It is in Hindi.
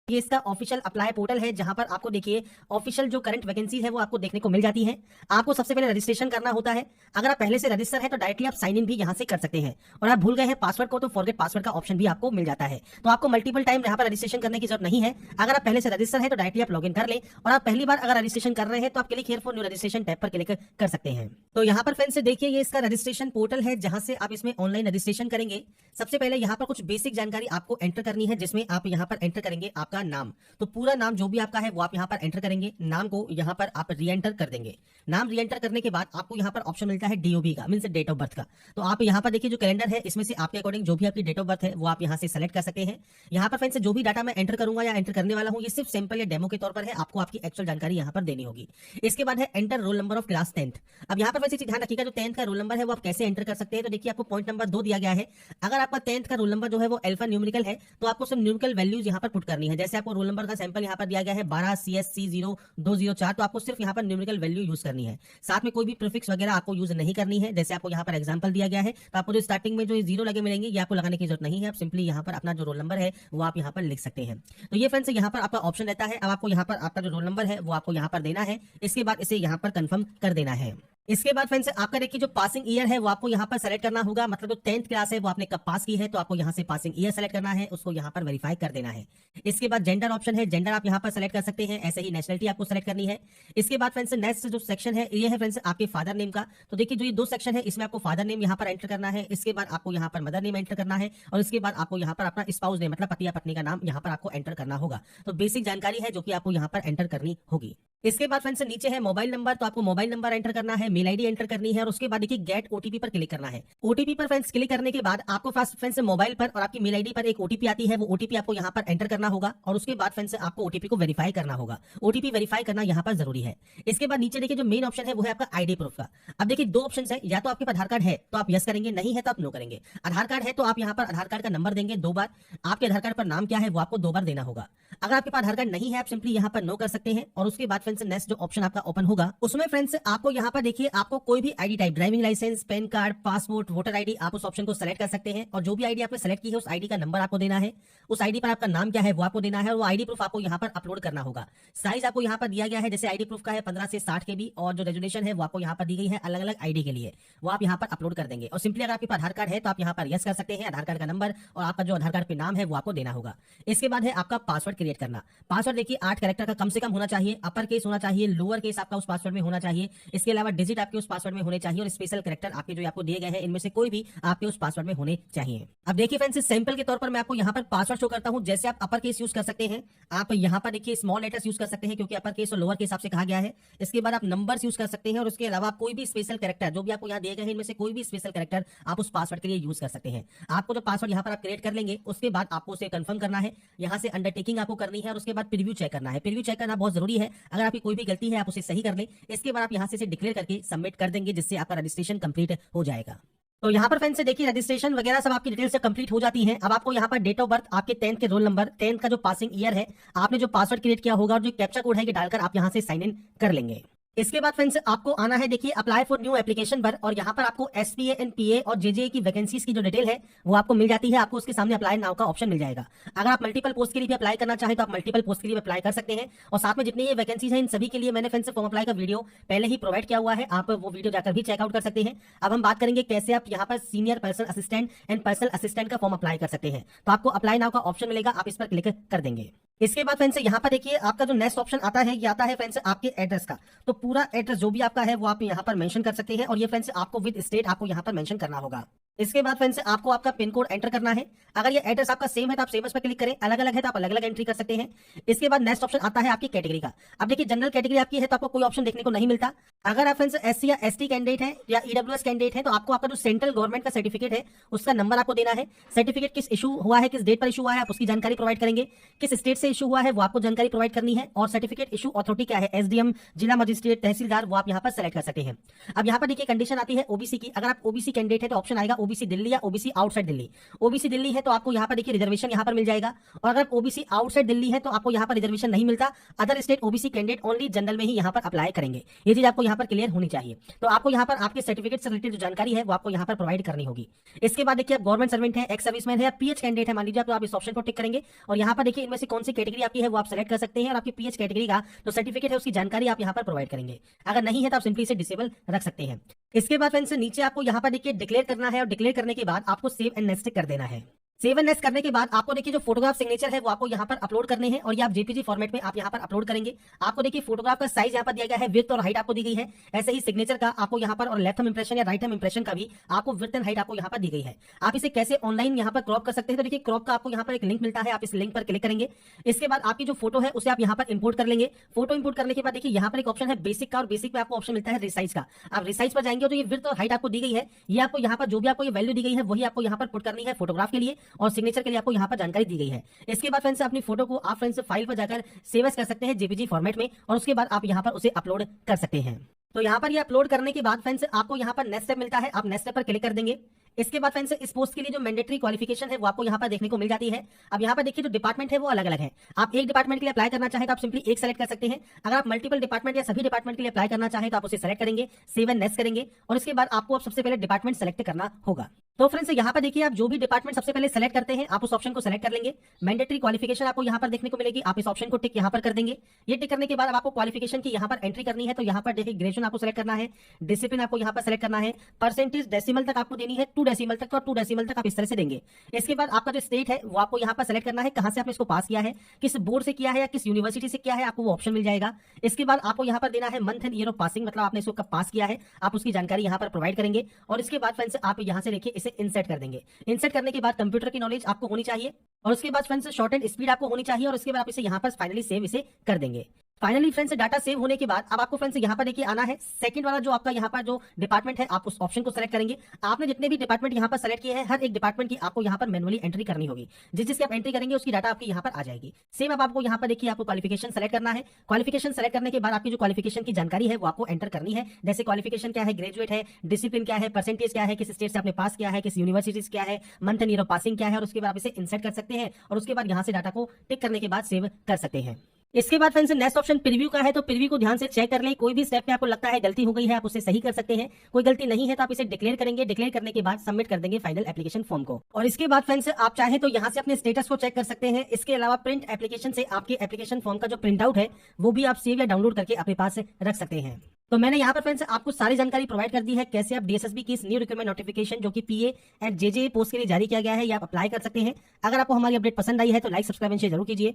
ये इसका ऑफिशियल अप्लाई पोर्टल है जहां पर आपको देखिए ऑफिशियल जो करंट वैकेंसी है वो आपको देखने को मिल जाती है। आपको सबसे पहले रजिस्ट्रेशन करना होता है। अगर आप पहले से रजिस्टर है तो डायरेक्टली आप साइन इन भी यहां से कर सकते हैं, और आप भूल गए हैं पासवर्ड को तो फॉरगेट पासवर्ड का ऑप्शन भी आपको मिल जाता है। तो आपको मल्टीपल टाइम यहाँ पर रजिस्ट्रेशन करने की जरूरत नहीं है। अगर आप पहले से रजिस्टर है तो डायरेक्टली आप लॉग इन कर ले, और आप पहली बार अगर रजिस्ट्रेशन कर रहे हैं तो आप click here for new registration tab पर क्लिक कर सकते हैं। तो यहाँ पर फ्रेंड्स देखिए ये इसका रजिस्ट्रेशन पोर्टल है जहां से आप इसमें ऑनलाइन रजिस्ट्रेशन करेंगे। सबसे पहले यहाँ पर कुछ बेसिक जानकारी आपको एंटर करनी है, जिसमें आप यहाँ पर एंटर करेंगे आपका नाम। तो पूरा नाम जो भी आपका है वो आप यहाँ पर एंटर करेंगे। नाम को यहाँ पर आप री एंटर कर देंगे। नाम री एंटर करने के बाद आपको यहाँ पर ऑप्शन मिलता है डीओबी का, मीन डेट ऑफ बर्थ का। तो आप यहाँ पर देखिए जो कैलेंडर है इसमें से आपके अकॉर्डिंग जो भी आपकी डेट ऑफ बर्थ है वो आप यहाँ से सेलेक्ट कर सकते हैं। यहाँ पर फ्रेंड्स जो भी डाटा मैं एंटर करूंगा या एंटर करने वाला हूँ ये सिर्फ सैंपल या डेमो के तौर पर है, आपको आपकी एक्चुअल जानकारी यहाँ पर देनी होगी। इसके बाद है enter roll number of class 10th। अब यहाँ पर वैसे ध्यान रखिएगा जो 10th का रोल नंबर है वो आप कैसे एंटर कर सकते हैं। तो देखिए आपको पॉइंट नंबर 2 दिया गया है। अगर आपका 10th का रोल नंबर जो है वो अल्फा न्यूमेरिकल है तो आपको सिर्फ न्यूमेरिकल वैल्यूज यहाँ पर पुट करनी है। जैसे आपको रोल नंबर का सैंपल यहाँ पर दिया गया है 12 CSC 0204, तो आपको सिर्फ यहाँ पर न्यूमेरिकल वैल्यू यूज करनी है। साथ में कोई भी प्रीफिक्स वगैरह आपको यूज नहीं करनी है। जैसे आपको यहाँ पर एग्जांपल दिया गया है तो आपको जो स्टार्टिंग में जो 0 लगे मिलेंगे ये आपको लगाने की जरूरत नहीं है। आप सिंपली यहाँ पर अपना जो रोल नंबर है वो आप यहाँ पर लिख सकते हैं। तो ये फ्रेंड्स यहाँ पर आपका ऑप्शन रहता है। अब आपको यहाँ पर आपका जो रोल नंबर है वो आपको यहाँ पर देना है। इसके बाद इसे यहाँ पर कंफर्म कर देना है। इसके बाद फ्रेंड्स आपका देखिए जो पासिंग ईयर है वो आपको यहाँ पर सेलेक्ट करना होगा। मतलब जो 10th क्लास है वो आपने कब पास की है तो आपको यहाँ से पासिंग ईयर सेलेक्ट करना है, उसको यहाँ पर वेरीफाई कर देना है। इसके बाद जेंडर ऑप्शन है, जेंडर आप यहाँ पर सेलेक्ट कर सकते हैं। ऐसे ही नेशनलिटी आपको सेलेक्ट करनी है। इसके बाद फ्रेंड्स नेक्स्ट जो सेक्शन है ये है फ्रेंड्स आपके फादर नेम का। तो देखिए जो ये 2 सेक्शन है इसमें आपको फादर नेम यहाँ पर एंटर करना है। इसके बाद आपको यहाँ पर मदर नेम एंटर करना है, और इसके बाद आपको यहाँ पर अपना स्पाउस नेम मतलब पति या पत्नी का नाम यहाँ पर आपको एंटर करना होगा। तो बेसिक जानकारी है जो कि आपको यहाँ पर एंटर करनी होगी। इसके बाद फ्रेंड्स नीचे है मोबाइल नंबर, तो आपको मोबाइल नंबर एंटर करना है, मेल आईडी एंटर करनी है, और उसके बाद देखिए गेट ओटीपी पर क्लिक करना है। ओटीपी पर फ्रेंड्स क्लिक करने के बाद आपको फर्स्ट फ्रेंड्स मोबाइल पर और आपकी मेल आईडी पर एक ओटीपी आती है। वो ओटीपी आपको यहाँ पर एंटर करना होगा, और उसके बाद फ्रेंड्स आपको ओटीपी को वेरीफाई करना होगा। ओटीपी वेरीफाई करना यहाँ पर जरूरी है। इसके बाद नीचे देखिए जो मेन ऑप्शन है वो है आपका आईडी प्रूफ का। अब देखिए 2 ऑप्शन है, या तो आपके पास आधार कार्ड है तो आप यस करेंगे, नहीं है तो आप नो करेंगे। आधार कार्ड है तो आप यहाँ पर आधार कार्ड का नंबर देंगे 2 बार। आपके आधार कार्ड पर नाम क्या है वो आपको 2 बार देना होगा। अगर आपके पास आधार कार्ड नहीं है आप सिंपली यहाँ पर नो कर सकते हैं। और उसके बाद फ्रेंड्स नेक्स्ट जो ऑप्शन आपका ओपन होगा उसमें फ्रेंड्स आपको यहाँ पर देखिए आपको कोई भी ID type, driving licence, PAN card, passport, voter ID, आप उस ऑप्शन को सेलेक्ट कर सकते हैं। और जो भी आईडी आपने सेलेक्ट की है उस आईडी का नंबर आपको देना है, उस आईडी पर आपका नाम क्या है वो आपको देना है, और वो आईडी प्रूफ आपको यहाँ पर अपलोड करना होगा। साइज आपको यहाँ पर दिया गया है, जैसे आईडी प्रूफ का है 15 से 60 KB, और जो रेजोल्यूशन है वो आपको यहाँ पर दी गई है अलग अलग आईडी के लिए, वो आप यहाँ पर अपलोड कर देंगे। और सिंपली अगर आपके पास आधार कार्ड है तो आप यहाँ पर यस कर सकते हैं। आधार कार्ड का नंबर और आपका जो आधार कार्ड पे नाम है वो आपको देना होगा। इसके बाद है आपका पासवर्ड क्रिएट करना। पासवर्ड देखिए 8 कैरेक्टर का कम से कम होना चाहिए, अपर केस होना चाहिए, लोअर केस आपका उस पासवर्ड में होना चाहिए। इसके अलावा डिजिट आपके उस पासवर्ड में होने चाहिए, और स्पेशल कैरेक्टर आपके जो आपको दिए गए हैं इनमें से कोई भी आपके उस पासवर्ड में होने चाहिए। अब देखिए फ्रेंड्स सैंपल के तौर पर मैं आपको यहाँ पर पासवर्ड शो करता हूँ। जैसे आप अपर केस यूज कर सकते हैं, आप यहाँ पर देखिए स्मॉल लेटर्स यूज कर सकते हैं क्योंकि अपर केस और लोअर केस आपसे कहा गया है। इसके बाद आप नंबर्स यूज कर सकते हैं, और उसके अलावा कोई भी स्पेशल कैरेक्टर जो भी आपको यहाँ दिए गए हैं इनमें से कोई भी स्पेशल कैरेक्टर आप उस पासवर्ड के लिए यूज कर सकते हैं। आपको जो पासवर्ड यहाँ पर आप क्रिएट कर लेंगे उसके बाद आपको उसे कंफर्म करना है, यहाँ से अंडरटेकिंग आपको करनी है, और उसके बाद प्रीव्यू चेक करना है। प्रीव्यू चेक करना बहुत जरूरी है। अगर आपकी कोई भी गलती है आप उसे सही कर लें। इसके बाद आप यहाँ से डिक्लेयर करके सबमिट कर देंगे, जिससे आपका रजिस्ट्रेशन कंप्लीट हो जाएगा। तो यहाँ पर फ्रेंड्स देखिए रजिस्ट्रेशन वगैरह सब आपकी डिटेल से कंप्लीट हो जाती है। अब आपको यहाँ पर डेट ऑफ बर्थ, आपके 10th के रोल नंबर, 10th का जो पासिंग ईयर है, आपने जो पासवर्ड क्रिएट किया होगा और जो कैप्चा कोड है ये डालकर आप यहाँ से साइन इन कर लेंगे। इसके बाद फ्रेंड्स आपको आना है देखिए अप्लाई फॉर न्यू एप्लीकेशन पर, और यहाँ पर आपको SPA and PA और JJA की वैकेंसीज की जो डिटेल है वो आपको मिल जाती है। आपको उसके सामने अप्लाई नाउ का ऑप्शन मिल जाएगा। अगर आप मल्टीपल पोस्ट के लिए भी अप्लाई करना चाहें तो आप मल्टीपल पोस्ट के लिए अप्लाई कर सकते हैं। और साथ में जितनी ये वैकेंसीज हैं इन सभी के लिए मैंने फ्रेंड्स फॉर्म अप्लाई का वीडियो पहले ही प्रोवाइड किया हुआ है, आप वो वीडियो जाकर भी चेकआउट कर सकते हैं। अब हम बात करेंगे कैसे आप यहाँ पर senior personal assistant and personal assistant का फॉर्म अप्लाई कर सकते हैं। तो आपको अप्लाई नाउ का ऑप्शन मिलेगा, आप इस पर क्लिक कर देंगे। इसके बाद फ्रेंड्स यहाँ पर देखिए आपका जो नेक्स्ट ऑप्शन आता है ये आता है फ्रेंड्स आपके एड्रेस का। तो पूरा एड्रेस जो भी आपका है वो आप यहाँ पर मेंशन कर सकते हैं, और ये फ्रेंड्स आपको विद स्टेट आपको यहाँ पर मेंशन करना होगा। इसके बाद फ्रेंड्स आपको आपका पिन कोड एंटर करना है। अगर ये एड्रेस आपका सेम है तो आप सेम पर क्लिक करें, अलग अलग है तो आप अलग अलग एंट्री कर सकते हैं। इसके बाद नेक्स्ट ऑप्शन आता है आपकी कैटेगरी का। अब देखिए जनरल कैटेगरी आपकी है तो आपको कोई ऑप्शन देखने को नहीं मिलता। अगर आप फ्रेंड्स SC या ST कैंडिडेट है या EWS कैंडिडेट है तो आपको आपका जो सेंट्रल गवर्नमेंट का सर्टिफिकेट है उसका नंबर आपको देना है। सर्टिफिकेट किस इशू हुआ है, किस डेट पर इशू हुआ है, आप उसकी जानकारी प्रोवाइड करेंगे। किस स्टेट से इशू हुआ है वो आपको जानकारी प्रोवाइड करनी है, और सर्टिफिकेट इशू अथॉरिटी क्या है, SDM, जिला मजिस्ट्रेट, तहसीलदार, वो आप यहाँ पर सेलेक्ट कर सकते हैं। अब यहाँ पर देखिए कंडीशन आती है OBC की। अगर आप OBC कैंडिडेट है तो ऑप्शन आएगा ओबीसी दिल्ली या OBC outside Delhi. OBC Delhi है तो आपको यहाँ पर देखिए रिजर्वेशन यहाँ पर मिल जाएगा, और अगर ओबीसी आउटसाइड दिल्ली है तो आपको यहाँ पर रिजर्वेशन नहीं मिलता। Other state OBC candidate only general में ही यहाँ पर अप्लाई करेंगे। ये चीज आपको यहाँ पर क्लियर होनी चाहिए। तो आपको यहाँ पर आपके सर्टिफिकेट से रिलेटेड जो जानकारी है वो आपको यहाँ पर प्रोवाइड करनी होगी। इसके बाद देखिए आप गवर्नमेंट सर्वेंट है, एक्स सर्विसमैन है या पीएच कैंडिडेट है मान लीजिए, तो आप इस ऑप्शन को टिक करेंगे और यहाँ पर देखिए इनमें से कौन सी कैटेगरी आपकी है वो आप सेलेक्ट कर सकते हैं, और आपकी पीएच कैटेगरी का जो सर्टिफिकेट है उसकी जानकारी आप यहाँ पर प्रोवाइड करेंगे। अगर नहीं है तो आप सिंपली इसे डिसेबल रख सकते हैं। इसके बाद फ्रेंड्स नीचे आपको यहाँ पर देखिए डिक्लेयर करना है, और डिक्लेयर करने के बाद आपको सेव एंड नेक्स्ट कर देना है। सेव एंड नेक्स्ट करने के बाद आपको देखिए जो फोटोग्राफ सिग्नेचर है वो आपको यहाँ पर अपलोड करने हैं, और ये आप जेपीजी फॉर्मेट में आप यहाँ पर अपलोड करेंगे। आपको देखिए फोटोग्राफ का साइज यहाँ पर दिया गया है, विड्थ और हाइट आपको दी गई है। ऐसे ही सिग्नेचर का आपको यहाँ पर और लेफ्ट हैंड इंप्रेशन या राइट हैंड इंप्रेशन का भी आपको विड्थ एंड हाइट आपको यहाँ पर दी गई है। आप इसे कैसे ऑनलाइन यहाँ पर क्रॉप कर सकते हैं, तो देखिए क्रॉप का आपको यहाँ पर एक लिंक मिलता है, आप इस लिंक पर क्लिक करेंगे। इसके बाद आपकी जो फोटो है उसे आप यहाँ पर इंपोर्ट कर लेंगे। फोटो इंपोर्ट करने के बाद देखिए यहाँ पर एक ऑप्शन है बेसिक का, और बेसिक पे आपको ऑप्शन मिलता है रिसाइज का। आप रिसाइज पर जाएंगे तो ये विड्थ और हाइट आपको दी गई है, ये आपको यहाँ पर जो भी आपको ये वैल्यू दी गई है वही आपको यहाँ पर पुट करनी है फोटोग्राफ के लिए, और सिग्नेचर के लिए आपको यहाँ पर जानकारी दी गई है। इसके बाद फ्रेंड्स अपनी फोटो को आप फ्रेंड्स फाइल पर जाकर सेव एज कर सकते हैं जेपीजी फॉर्मेट में, और उसके बाद आप यहाँ पर उसे अपलोड कर सकते हैं। तो यहाँ पर ये अपलोड करने के बाद फ्रेंड्स आपको यहाँ पर नेक्स्ट स्टेप मिलता है, आप नेक्स्ट स्टेप पर क्लिक कर देंगे। इसके बाद फ्रेंड्स इस पोस्ट के लिए जो मैंडेटरी क्वालिफिकेशन है वो आपको यहाँ पर देखने को मिल जाती है। अब यहाँ पर देखिए जो डिपार्टमेंट है वो अलग अलग है। आप एक डिपार्टमेंट के लिए अप्लाई करना चाहें तो आप सिंपली एक सेलेक्ट कर सकते हैं। अगर आप मल्टीपल डिपार्टमेंट या सभी डिपार्टमेंट के लिए अप्लाई करना चाहें तो आप उसे सेलेक्ट करेंगे, सेव एंड नेक्स्ट करेंगे, और इसके बाद आपको अब सबसे पहले डिपार्टमेंट सेलेक्ट करना होगा। तो फ्रेंड्स यहाँ पर देखिए आप जो भी डिपार्टमेंट सबसे पहले सेलेक्ट करते हैं आप उस ऑप्शन को सेलेक्ट कर लेंगे। मैंडेटरी क्वालिफिकेशन आपको यहाँ पर देखने को मिलेगी, आप इस ऑप्शन को टिक यहाँ पर कर देंगे। ये टिक करने के बाद आपको क्वालिफिकेशन की यहाँ पर एंट्री करनी है, तो यहाँ पर देखिए ग्रेजुएशन आपको सेलेक्ट करना है, डिसिप्लिन आपको यहाँ पर सेलेक्ट करना है, परसेंटेज डेसिमल तक आपको देनी है 2 डेसिमल तक, और 2 डेसिमल तक आप इस तरह से देंगे। इसके बाद आपका जो स्टेट है वो आपको यहाँ पर सेलेक्ट करना है, कहां से आपने इसको पास किया है, किस बोर्ड से किया है या किस यूनिवर्सिटी से किया है, आपको वो ऑप्शन मिल जाएगा। इसके बाद आपको यहाँ पर देना है month and year of passing, मतलब आपने इसको कब पास किया है, आप उसकी जानकारी यहाँ पर प्रोवाइड करेंगे। और इसके बाद फ्रेंड्स आप यहाँ से देखिए इसे इंसर्ट कर देंगे। इंसर्ट करने के बाद कंप्यूटर की नॉलेज आपको होनी चाहिए, और उसके बाद फ्रेंड्स शॉर्ट एंड स्पीड आपको होनी चाहिए, और उसके बाद आप इसे यहाँ पर फाइनली सेव इसे कर देंगे। फाइनली फ्रेंड्स डाटा सेव होने के बाद अब आपको फ्रेंड्स यहाँ पर देखिए आना है सेकंड वाला जो आपका यहाँ पर जो डिपार्टमेंट है, आप उस ऑप्शन को सेलेक्ट करेंगे। आपने जितने भी डिपार्टमेंट यहाँ पर सेलेक्ट किए हैं हर एक डिपार्टमेंट की आपको यहाँ पर मैनुअली एंट्री करनी होगी। जिसकी आप एंट्री करेंगे उसकी डाटा आपकी यहाँ पर आ जाएगी। सेम अब आपको यहाँ पर देखिए आपको क्वालिफिकेशन सेलेक्ट करना है। क्वालिफिकेशन सेलेक्ट करने के बाद आपकी जो क्वालिफिकेशन की जानकारी है वो आपको एंटर करनी है। जैसे क्वालिफिकेशन क्या है, ग्रेजुएट है, डिसिप्लिन क्या है, परसेंटेज क्या है, किस स्टेट से आपने पास किया है, किस यूनिवर्सिटी क्या है, month and year of passing क्या है, और उसके बाद आप इसे इंसर्ट कर सकते हैं, और उसके बाद यहाँ से डाटा को टिक करने के बाद सेव कर सकते हैं। इसके बाद फ्रेंड्स नेक्स्ट ऑप्शन प्रीव्यू का है, तो प्रीव्यू को ध्यान से चेक कर लें। कोई भी स्टेप में आपको लगता है गलती हो गई है आप उसे सही कर सकते हैं, कोई गलती नहीं है तो आप इसे डिक्लेयर करेंगे। डिक्लेयर करने के बाद सबमिट कर देंगे फाइनल एप्लीकेशन फॉर्म को। और इसके बाद फ्रेंड्स आप चाहें तो यहाँ से अपने स्टेटस को चेक कर सकते हैं। इसके अलावा प्रिंट एप्लीकेशन से आपके एप्लीकेशन फॉर्म का जो प्रिंट आउट है वो भी आप सेव या डाउनलोड करके अपने पास रख सकते हैं। तो मैंने यहाँ पर फ्रेंड्स आपको सारी जानकारी प्रोवाइड कर दी है कैसे आप डीएसएसबी की इस न्यू रिक्रूटमेंट नोटिफिकेशन जो कि पीए एंड जेजे पोस्ट के लिए जारी किया गया है ये आप अप्लाई कर सकते हैं। अगर आपको हमारी अपडेट पसंद आई है तो लाइक, सब्सक्राइब एंड शेयर जरूर कीजिए।